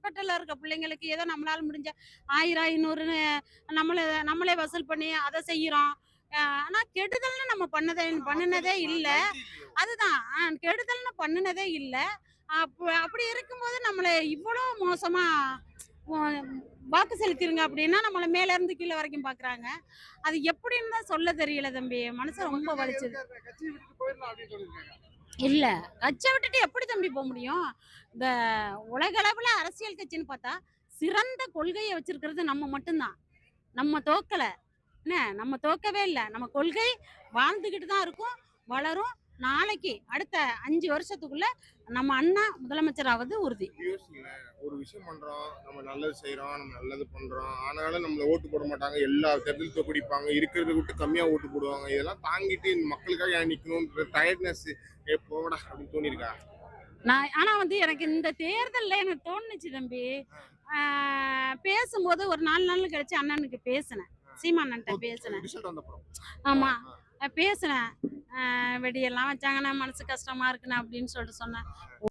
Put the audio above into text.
ஹாஸ்பிட்டல்ல இருக்க பிள்ளைங்களுக்கு ஏதோ நம்மளால முடிஞ்ச 1000 500ன்னு நம்மளே வசூல் பண்ணி அதை செய்யறோம். ஆனா கெடுதல்னு நம்ம பண்ணுனதே இல்ல. அதுதான் கெடுதல்னு பண்ணுனதே இல்ல. அப்படி இருக்கும்போது நம்மள இவ்வளோ மோசமா ஒ வாக்கு செலுத்திருங்க அப்படின்னா, நம்மள மேல இருந்து கீழ வரைக்கும் பாக்குறாங்க. அது எப்படின்னு தான் சொல்ல தெரியல தம்பி. மனசு ரொம்ப வலிச்சது. கட்சியை விட்டுட்டு போயிடலாம் அப்படின்னு சொல்லியிருக்காங்க. இல்ல. கட்சிய விட்டுட்டு எப்படி தம்பி முடியும்? இந்த உலகளவுல அரசியல் கட்சின்னு பார்த்தா, சிறந்த கொள்கைய வச்சிருக்கிறது நம்ம மட்டும் தான். நம்ம தோக்கல. என்ன? நம்ம தோக்கவே இல்ல. நம்ம கொள்கை வாழ்ந்துகிட்டு தான் இருக்கும், வளரும். நாளைக்கு அடுத்த 5 வருஷத்துக்குள்ள நம்ம அண்ணா முதலமைச்சர் ஆவது உறுதி. யோசிங்களேன், ஒரு விஷயம் பண்றோம், நம்ம நல்லது செய்றோம், நம்ம நல்லது பண்றோம். ஆனாலும் நம்மள ஓட்டு போட மாட்டாங்க. எல்லா தேர்தலும் தோற்கடிப்பாங்க. இருக்கிறத விட்டு கம்மியா ஓட்டு போடுவாங்க. இதெல்லாம் தாங்கிட்டு இந்த மக்களுக்காக ஏன் நிக்கணும்ன்ற டயர்ட்னஸ் போடா அப்படின்னு தோணியிருக்கா? ஆனா எனக்கு இந்த தேர்தல்ல எனக்கு தோணுச்சு தம்பி. ஆ பேசும்போது ஒரு 4 நாள் கழிச்சு அண்ணனுக்கு பேசினேன். சீமானன்ட்ட பேசினேன். ரிசல்ட் வந்தப்புறம். ஆமா. பேசினேன். வெடியெல்லாம் வச்சாங்கண்ணா மனசு கஷ்டமா இருக்குண்ணா அப்படின்னு சொல்லிட்டு சொன்னேன்.